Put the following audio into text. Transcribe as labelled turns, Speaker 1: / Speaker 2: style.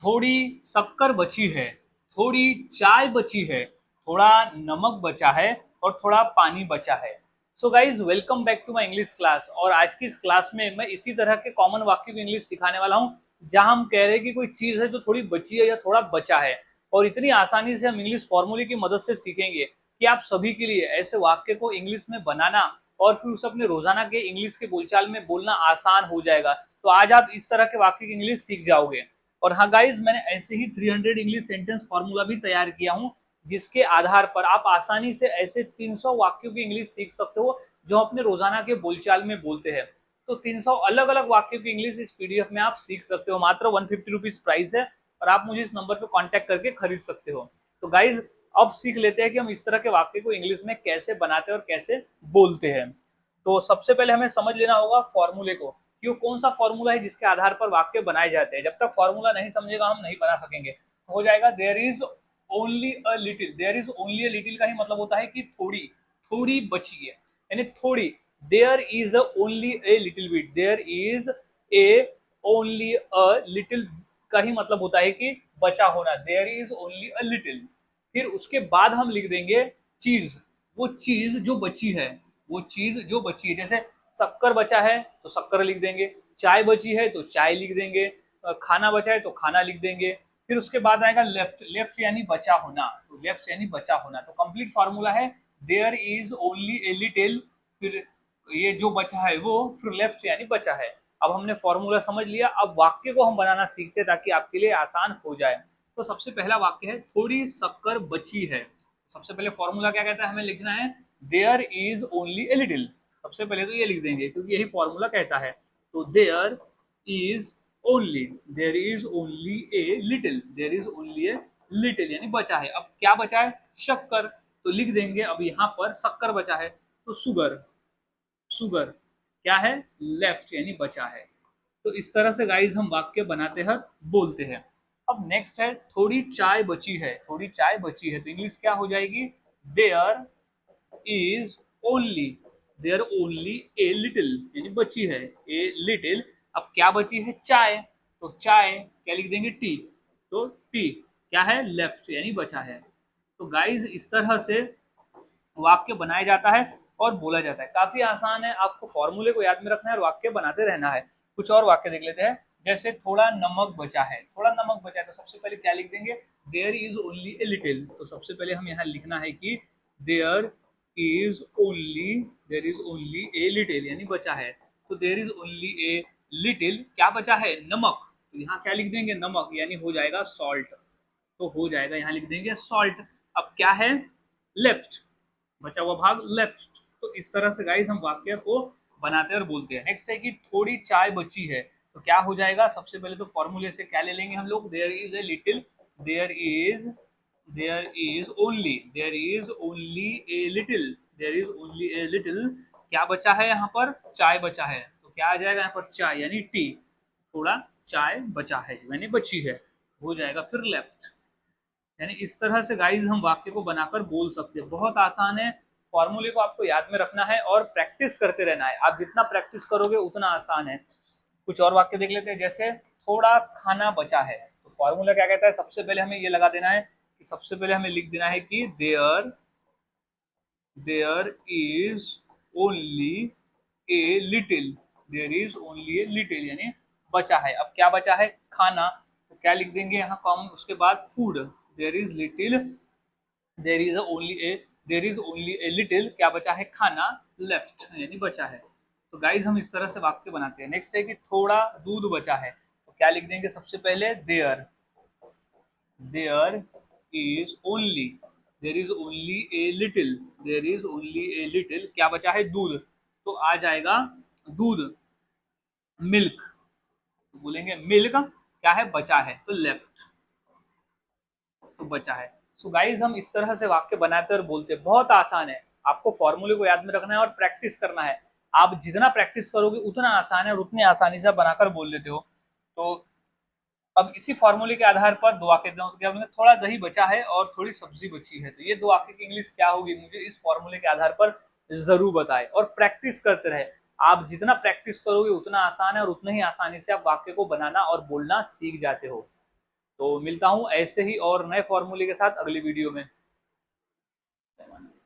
Speaker 1: थोड़ी शक्कर बची है, थोड़ी चाय बची है, थोड़ा नमक बचा है और थोड़ा पानी बचा है। So guys, welcome back to my English class. और आज की इस क्लास में मैं इसी तरह के कॉमन वाक्य की इंग्लिश सिखाने वाला हूँ, जहां हम कह रहे हैं कि कोई चीज है जो थोड़ी बची है या थोड़ा बचा है। और इतनी आसानी से हम इंग्लिश फॉर्मूले की मदद से सीखेंगे कि आप सभी के लिए ऐसे वाक्य को इंग्लिश में बनाना और फिर उसे अपने रोजाना के इंग्लिश के बोलचाल में बोलना आसान हो जाएगा। तो आज आप इस तरह के वाक्य की इंग्लिश सीख जाओगे। और हाँ गाइज, मैंने ऐसे ही 300 इंग्लिश सेंटेंस फॉर्मूला भी तैयार किया हूँ, जिसके आधार पर आप आसानी से ऐसे 300 वाक्यों की इंग्लिश सीख सकते हो जो अपने रोजाना के बोलचाल में बोलते हैं। तो 300 अलग अलग वाक्यों की इंग्लिश इस पीडीएफ में आप सीख सकते हो। मात्र 150 रुपीज प्राइस है और आप मुझे इस नंबर पर कॉन्टेक्ट करके खरीद सकते हो। तो गाइज, अब सीख लेते हैं कि हम इस तरह के वाक्य को इंग्लिश में कैसे बनाते हैं और कैसे बोलते हैं। तो सबसे पहले हमें समझ लेना होगा फॉर्मूले को, कि वो कौन सा फॉर्मूला है जिसके आधार पर वाक्य बनाए जाते हैं। जब तक फॉर्मूला नहीं समझेगा हम नहीं बना सकेंगे। तो हो जाएगा there is only a little. There is only a little का ही मतलब होता है कि थोड़ी थोड़ी बची है, यानी थोड़ी। There is only a little bit. There is a only a little का ही मतलब होता है कि बचा होना। There is only a little. फिर उसके बाद हम लिख देंगे चीज। वो चीज जो बची है, वो चीज जो बची है, जैसे शक्कर बचा है तो शक्कर लिख देंगे, चाय बची है तो चाय लिख देंगे, खाना बचा है तो खाना लिख देंगे। फिर उसके बाद आएगा लेफ्ट। लेफ्ट यानी बचा होना, तो लेफ्ट यानी बचा होना। तो कंप्लीट फॉर्मूला है there is only a little, फिर ये जो बचा है वो, फिर लेफ्ट यानी बचा है। अब हमने फॉर्मूला समझ लिया, अब वाक्य को हम बनाना सीखते ताकि आपके लिए आसान हो जाए। तो सबसे पहला वाक्य है थोड़ी शक्कर बची है। सबसे पहले फॉर्मूला क्या कहता है, हमें लिखना है there is only a little. सबसे पहले तो ये लिख देंगे क्योंकि यही फॉर्मूला कहता है। तो there is only, there is only a little, there is only a little यानी बचा है। अब क्या बचा है, शक्कर, तो लिख देंगे अब यहाँ पर शक्कर बचा है तो सुगर। सुगर क्या है, लेफ्ट यानी बचा है। तो इस तरह से गाइज हम वाक्य बनाते हैं, बोलते हैं। अब नेक्स्ट है थोड़ी चाय बची है। थोड़ी चाय बची है तो इंग्लिश क्या हो जाएगी, there is only, there only a little यानी बची है ए लिटिल। अब क्या बची है, चाय, तो चाय क्या लिख देंगे, टी। तो टी क्या है, लेफ्ट यानी बचा है। तो गाइज इस तरह से वाक्य बनाया जाता है और बोला जाता है। काफी आसान है, आपको फॉर्मूले को याद में रखना है और वाक्य बनाते रहना है। कुछ और वाक्य देख लेते हैं, जैसे थोड़ा नमक बचा है। थोड़ा नमक बचा है तो सबसे पहले क्या लिख देंगे, there is only a little. तो सबसे पहले हम यहाँ लिखना है कि there is only, there is only a little यानी बचा है। तो there is only a little, क्या बचा है, नमक। तो यहाँ क्या लिख देंगे, नमक यानी हो जाएगा सॉल्ट। तो हो जाएगा, यहाँ लिख देंगे सॉल्ट। अब क्या है, लेफ्ट, बचा हुआ भाग लेफ्ट। तो इस तरह से गाइस हम वाक्य को बनाते हैं और बोलते हैं। नेक्स्ट है कि थोड़ी चाय बची है। तो क्या हो जाएगा, सबसे पहले तो फॉर्मूले से क्या ले लेंगे हम लोग, there is a little, there is, there is only, there is only a little, there is only a little. क्या बचा है, यहाँ पर चाय बचा है तो क्या आ जाएगा यहाँ पर, चाय यानी टी। थोड़ा चाय बचा है यानी बची है, हो जाएगा फिर लेफ्ट। यानी इस तरह से गाइज हम वाक्य को बनाकर बोल सकते हैं। बहुत आसान है, फॉर्मूले को आपको याद में रखना है और प्रैक्टिस करते रहना है। आप जितना प्रैक्टिस करोगे उतना आसान है। कुछ और वाक्य देख लेते हैं, जैसे थोड़ा खाना बचा है। तो फॉर्मूला क्या कहता है, सबसे पहले हमें ये लगा देना है कि सबसे पहले हमें लिख देना है कि there, there is only a little, there is only a little यानी बचा है। अब क्या बचा है, खाना, तो क्या लिख देंगे यहाँ कॉमन, उसके बाद food. There is little, there is only a, there is only a little, क्या बचा है, खाना, लेफ्ट यानी बचा है। तो गाइज हम इस तरह से वाक्य बनाते हैं। नेक्स्ट है कि थोड़ा दूध बचा है। तो क्या लिख देंगे, सबसे पहले there, there is only, there is only a little, there is only a little, क्या बचा है, दूध। तो आ जाएगा दूध, मिल्क। तो बोलेंगे मिल्क क्या है, बचा है तो लेफ्ट, तो बचा है। सो गाइज हम इस तरह से वाक्य बनाते और बोलते हैं। बहुत आसान है, आपको फॉर्मूले को याद में रखना है और प्रैक्टिस करना है। आप जितना प्रैक्टिस करोगे उतना आसान है और उतनी आसानी से आप बनाकर बोल लेते हो। तो अब इसी फॉर्मूले के आधार पर दो वाक्य क्या बोलेंगे, थोड़ा दही बचा है और थोड़ी सब्जी बची है। तो ये दो वाक्य की इंग्लिश क्या होगी, मुझे इस फॉर्मूले के आधार पर जरूर बताएं और प्रैक्टिस करते रहे। आप जितना प्रैक्टिस करोगे उतना आसान है और उतना ही आसानी से आप वाक्य को बनाना और बोलना सीख जाते हो। तो मिलता हूँ ऐसे ही और नए फॉर्मूले के साथ अगली वीडियो में।